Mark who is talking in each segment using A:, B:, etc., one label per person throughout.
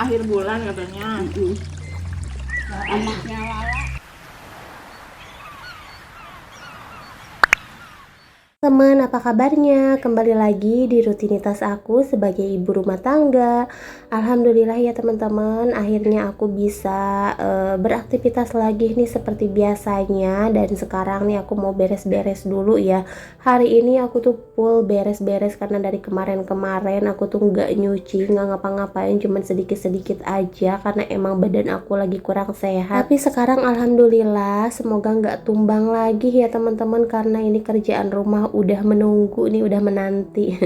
A: akhir bulan katanya.
B: Anaknya Lala.
C: Teman, apa kabarnya? Kembali lagi di rutinitas aku sebagai ibu rumah tangga. Alhamdulillah ya teman-teman, akhirnya aku bisa beraktivitas lagi nih seperti biasanya. Dan sekarang nih aku mau beres-beres dulu ya. Hari ini aku tuh full beres-beres karena dari kemarin-kemarin aku tuh nggak nyuci, nggak ngapa-ngapain, cuman sedikit-sedikit aja karena emang badan aku lagi kurang sehat. Tapi sekarang alhamdulillah, semoga nggak tumbang lagi ya teman-teman, karena ini kerjaan rumah udah menunggu nih, udah menanti.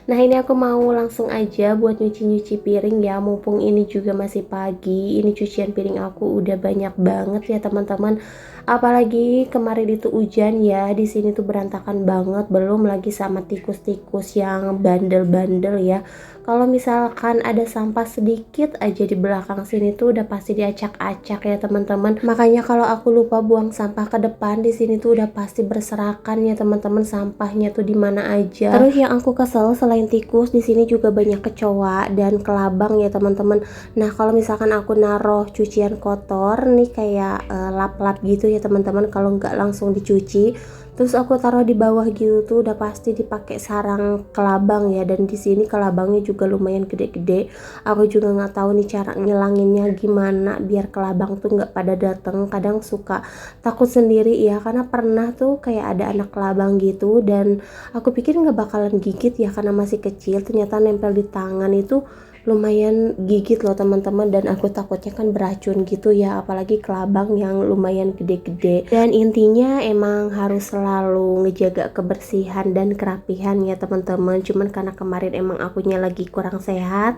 C: Nah ini aku mau langsung aja buat nyuci-nyuci piring ya, mumpung ini juga masih pagi. Ini cucian piring aku udah banyak banget ya teman-teman. Apalagi kemarin itu hujan ya, di sini tuh berantakan banget, belum lagi sama tikus-tikus yang bandel-bandel ya. Kalau misalkan ada sampah sedikit aja di belakang sini tuh udah pasti diacak-acak ya teman-teman. Makanya kalau aku lupa buang sampah ke depan, di sini tuh udah pasti berserakan ya teman-teman, sampahnya tuh di mana aja. Terus yang aku kesel selain tikus, di sini juga banyak kecoa dan kelabang ya teman-teman. Nah kalau misalkan aku naruh cucian kotor nih kayak lap-lap gitu ya teman-teman, kalau nggak langsung dicuci terus aku taruh di bawah gitu tuh udah pasti dipakai sarang kelabang ya. Dan di sini kelabangnya juga lumayan gede-gede. Aku juga nggak tahu nih cara ngilanginnya gimana biar kelabang tuh nggak pada dateng. Kadang suka takut sendiri ya, karena pernah tuh kayak ada anak kelabang gitu dan aku pikir nggak bakalan gigit ya karena masih kecil, ternyata nempel di tangan itu lumayan gigit loh teman-teman. Dan aku takutnya kan beracun gitu ya, apalagi kelabang yang lumayan gede-gede. Dan intinya emang harus selalu ngejaga kebersihan dan kerapihan ya teman-teman. Cuman karena kemarin emang akunya lagi kurang sehat,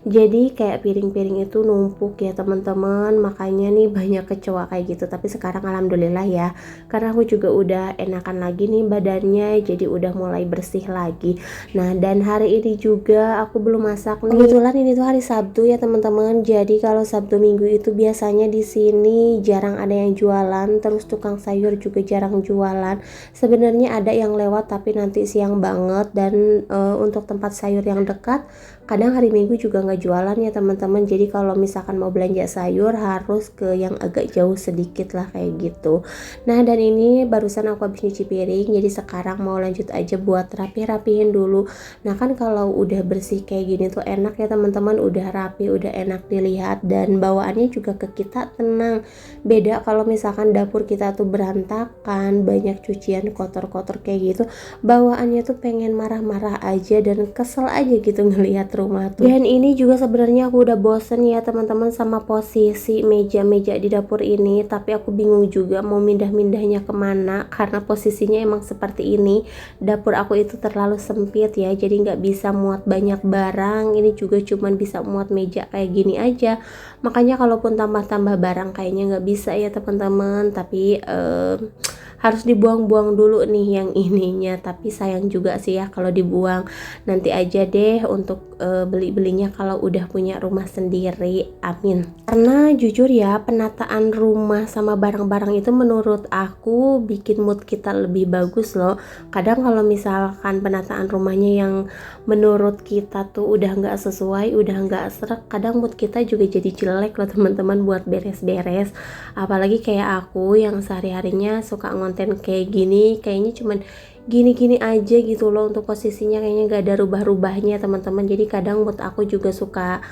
C: jadi kayak piring-piring itu numpuk ya teman-teman, makanya nih banyak kecoa kayak gitu. Tapi sekarang alhamdulillah ya, karena aku juga udah enakan lagi nih badannya, jadi udah mulai bersih lagi. Nah dan hari ini juga aku belum masak nih. Kebetulan ini tuh hari Sabtu ya teman-teman. Jadi kalau Sabtu Minggu itu biasanya di sini jarang ada yang jualan, terus tukang sayur juga jarang jualan. Sebenarnya ada yang lewat tapi nanti siang banget. Dan untuk tempat sayur yang dekat kadang hari Minggu juga nggak jualan ya teman-teman. Jadi kalau misalkan mau belanja sayur harus ke yang agak jauh sedikit lah kayak gitu. Nah dan ini barusan aku habis nyuci piring, jadi sekarang mau lanjut aja buat rapi-rapihin dulu. Nah kan kalau udah bersih kayak gini tuh enak ya teman-teman, udah rapi, udah enak dilihat dan bawaannya juga ke kita tenang. Beda kalau misalkan dapur kita tuh berantakan, banyak cucian kotor-kotor kayak gitu, bawaannya tuh pengen marah-marah aja dan kesel aja gitu ngelihat rumah tuh. Dan ini juga sebenarnya aku udah bosen ya teman-teman sama posisi meja-meja di dapur ini, tapi aku bingung juga mau mindah-mindahnya kemana karena posisinya emang seperti ini. Dapur aku itu terlalu sempit ya, jadi nggak bisa muat banyak barang. Ini juga cuman bisa muat meja kayak gini aja, makanya kalaupun tambah-tambah barang kayaknya nggak bisa ya teman-teman. Tapi harus dibuang-buang dulu nih yang ininya, tapi sayang juga sih ya kalau dibuang. Nanti aja deh untuk beli-belinya kalau udah punya rumah sendiri, amin. Karena jujur ya, penataan rumah sama barang-barang itu menurut aku bikin mood kita lebih bagus loh. Kadang kalau misalkan penataan rumahnya yang menurut kita tuh udah nggak sesuai, udah nggak srek, kadang mood kita juga jadi jelek loh teman-teman buat beres-beres. Apalagi kayak aku yang sehari-harinya suka ngonten kayak gini, kayaknya cuman gini-gini aja gitu loh untuk posisinya, kayaknya gak ada rubah-rubahnya teman-teman. Jadi kadang mood aku juga suka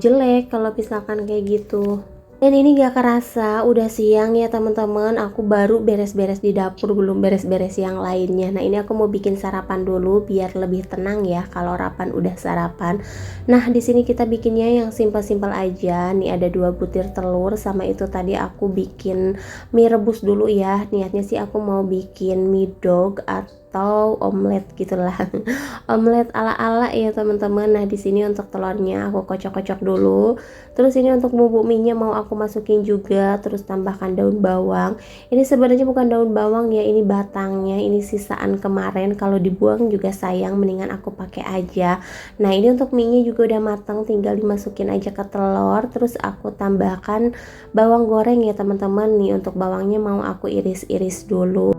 C: jelek kalau misalkan kayak gitu. Dan ini gak kerasa udah siang ya teman-teman, aku baru beres-beres di dapur, belum beres-beres yang lainnya. Nah ini aku mau bikin sarapan dulu biar lebih tenang ya kalau Rapan udah sarapan. Nah di sini kita bikinnya yang simpel-simpel aja. Nih ada 2 butir telur, sama itu tadi aku bikin mie rebus dulu ya. Niatnya sih aku mau bikin mie dog atau omelet gitulah. Omelet ala-ala ya teman-teman. Nah di sini untuk telurnya aku kocok-kocok dulu. Terus ini untuk bumbu minyak mau aku masukin juga, terus tambahkan daun bawang. Ini sebenarnya bukan daun bawang ya, ini batangnya, ini sisaan kemarin, kalau dibuang juga sayang, mendingan aku pakai aja. Nah ini untuk minyak juga udah matang, tinggal dimasukin aja ke telur. Terus aku tambahkan bawang goreng ya teman-teman. Nih untuk bawangnya mau aku iris-iris dulu.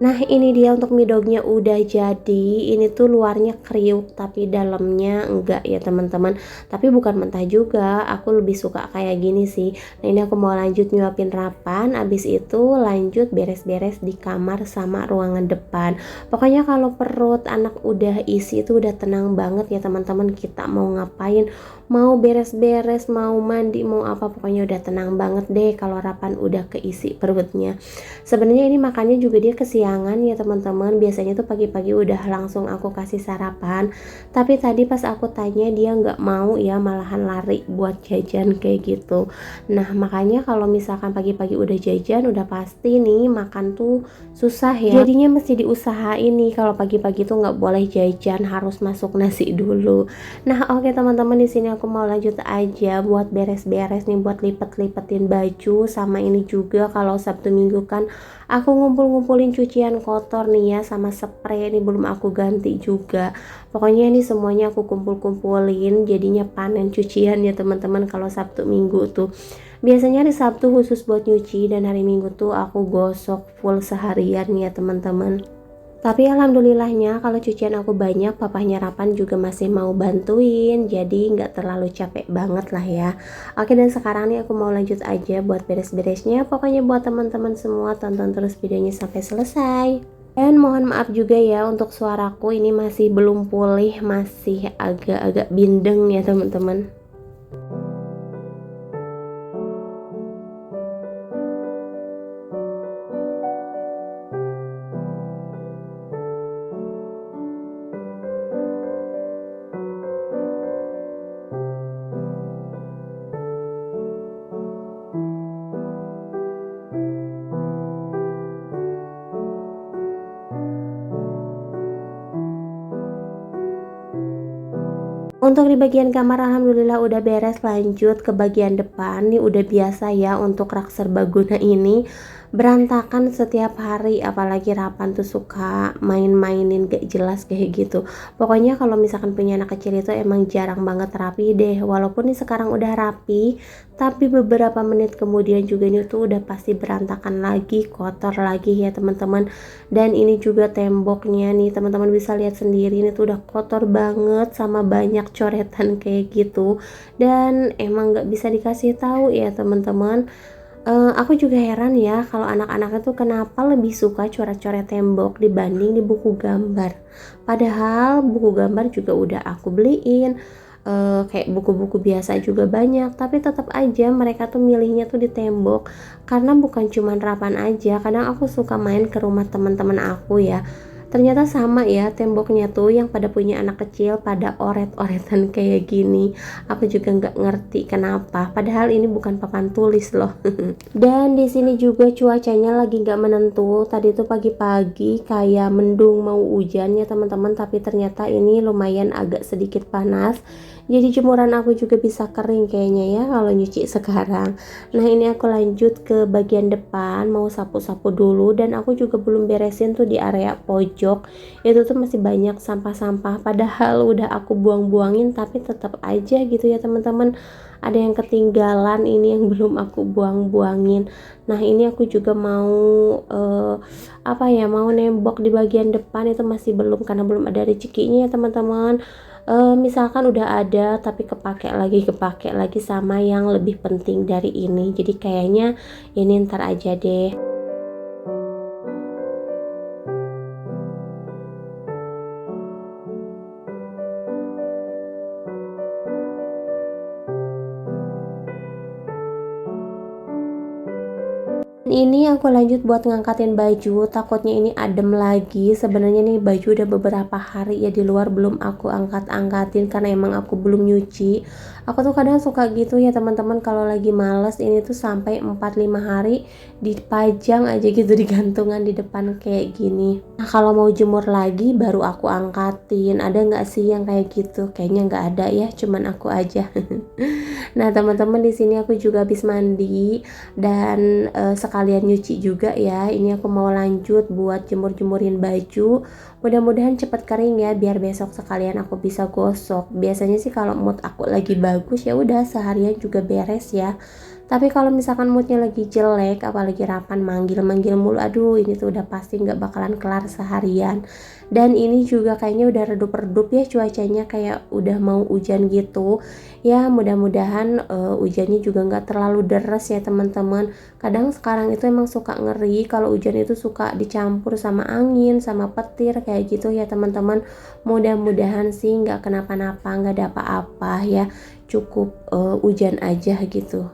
C: Nah ini dia untuk midognya udah jadi. Ini tuh luarnya kriuk tapi dalamnya enggak ya teman-teman. Tapi bukan mentah juga, aku lebih suka kayak gini sih. Nah ini aku mau lanjut nyuapin Rapan. Abis itu lanjut beres-beres di kamar sama ruangan depan. Pokoknya kalau perut anak udah isi itu udah tenang banget ya teman-teman. Kita mau ngapain, mau beres-beres, mau mandi, mau apa, pokoknya udah tenang banget deh kalau Rapan udah keisi perutnya. Sebenarnya ini makannya juga dia kesiangan ya teman-teman. Biasanya tuh pagi-pagi udah langsung aku kasih sarapan. Tapi tadi pas aku tanya dia nggak mau ya, malahan lari buat jajan kayak gitu. Nah makanya kalau misalkan pagi-pagi udah jajan udah pasti nih makan tuh susah ya. Jadinya mesti diusahain nih kalau pagi-pagi tuh nggak boleh jajan, harus masuk nasi dulu. Nah oke teman-teman, di sini aku mau lanjut aja buat beres-beres nih, buat lipet-lipetin baju. Sama ini juga kalau Sabtu Minggu kan aku ngumpul-ngumpulin cucian kotor nih ya, sama spray ini belum aku ganti juga. Pokoknya ini semuanya aku kumpul-kumpulin jadinya panen cucian ya teman-teman kalau Sabtu Minggu tuh. Biasanya hari Sabtu khusus buat nyuci dan hari Minggu tuh aku gosok full seharian ya teman-teman. Tapi alhamdulillahnya kalau cucian aku banyak, papahnya Rapan juga masih mau bantuin, jadi nggak terlalu capek banget lah ya. Oke, dan sekarang nih aku mau lanjut aja buat beres-beresnya. Pokoknya buat teman-teman semua tonton terus videonya sampai selesai. Dan mohon maaf juga ya untuk suaraku ini masih belum pulih, masih agak-agak bindeng ya teman-teman. Untuk di bagian kamar alhamdulillah udah beres, lanjut ke bagian depan. Nih udah biasa ya untuk rak serbaguna ini berantakan setiap hari, apalagi Rapan tuh suka main-mainin gak jelas kayak gitu. Pokoknya kalau misalkan punya anak kecil itu emang jarang banget rapi deh. Walaupun nih sekarang udah rapi, tapi beberapa menit kemudian juga ini tuh udah pasti berantakan lagi, kotor lagi ya teman-teman. Dan ini juga temboknya nih teman-teman bisa lihat sendiri, ini tuh udah kotor banget sama banyak coretan kayak gitu. Dan emang nggak bisa dikasih tahu ya teman-teman. Aku juga heran ya kalau anak-anak itu kenapa lebih suka coret-coret tembok dibanding di buku gambar. Padahal buku gambar juga udah aku beliin, kayak buku-buku biasa juga banyak, tapi tetap aja mereka tuh milihnya tuh di tembok. Karena bukan cuman Rapan aja, kadang aku suka main ke rumah teman-teman aku ya. Ternyata sama ya temboknya tuh yang pada punya anak kecil pada oret-oretan kayak gini. Aku juga nggak ngerti kenapa. Padahal ini bukan papan tulis loh. Dan di sini juga cuacanya lagi nggak menentu. Tadi tuh pagi-pagi kayak mendung mau hujan ya teman-teman. Tapi ternyata ini lumayan agak sedikit panas. Jadi jemuran aku juga bisa kering kayaknya ya kalau nyuci sekarang. Nah ini aku lanjut ke bagian depan, mau sapu-sapu dulu. Dan aku juga belum beresin tuh di area pojok. Itu tuh masih banyak sampah-sampah. Padahal udah aku buang-buangin, tapi tetap aja gitu ya teman-teman, ada yang ketinggalan ini yang belum aku buang-buangin. Nah ini aku juga mau apa ya, mau nembok di bagian depan, itu masih belum karena belum ada rezekinya ya teman-teman. Misalkan udah ada tapi kepake lagi sama yang lebih penting dari ini, jadi kayaknya ini ntar aja deh. Ini aku lanjut buat ngangkatin baju, takutnya ini adem lagi. Sebenarnya nih baju udah beberapa hari ya di luar belum aku angkat-angkatin karena emang aku belum nyuci. Aku tuh kadang suka gitu ya teman-teman, kalau lagi males ini tuh sampai 4-5 hari dipajang aja gitu di gantungan di depan kayak gini. Nah kalau mau jemur lagi baru aku angkatin. Ada nggak sih yang kayak gitu? Kayaknya nggak ada ya, cuman aku aja. Nah teman-teman, di sini aku juga habis mandi dan sekalian nyuci juga ya. Ini aku mau lanjut buat jemur-jemurin baju. Mudah-mudahan cepat kering ya, biar besok sekalian aku bisa gosok. Biasanya sih kalau mood aku lagi bagus ya udah seharian juga beres ya. Tapi kalau misalkan moodnya lagi jelek, apalagi Rapan manggil-manggil mulu, aduh ini tuh udah pasti nggak bakalan kelar seharian. Dan ini juga kayaknya udah redup-redup ya cuacanya, kayak udah mau hujan gitu. Ya mudah-mudahan hujannya juga nggak terlalu deras ya teman-teman. Kadang sekarang itu emang suka ngeri kalau hujan itu suka dicampur sama angin, sama petir kayak gitu ya teman-teman. Mudah-mudahan sih nggak kenapa-napa, nggak ada apa-apa ya, cukup hujan aja gitu.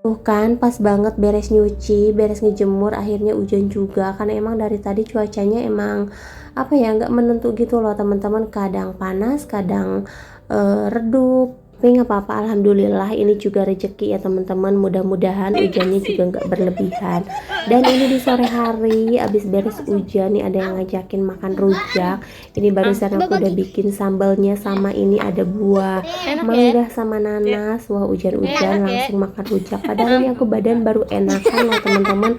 C: Tuh kan pas banget beres nyuci, beres ngejemur, akhirnya hujan juga karena emang dari tadi cuacanya emang apa ya, nggak menentu gitu loh teman-teman, kadang panas kadang redup. Tapi nggak apa-apa, alhamdulillah ini juga rezeki ya teman-teman, mudah-mudahan hujannya juga nggak berlebihan. Dan ini di sore hari abis beres hujan nih ada yang ngajakin makan rujak. Ini barusan aku udah bikin sambalnya, sama ini ada buah mangga sama nanas. Wah hujan-hujan langsung makan rujak, padahal ini aku badan baru enakan loh teman-teman.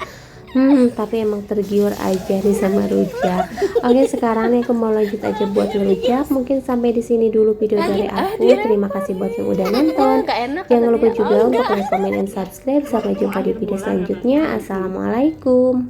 C: Tapi emang tergiur aja nih sama rujak. Oke, sekarang nih aku mau lanjut aja buat ngerujak. Mungkin sampai di sini dulu video dari aku. Terima kasih buat yang udah nonton. Jangan lupa juga untuk like, comment, dan subscribe. Sampai jumpa di video selanjutnya. Assalamualaikum.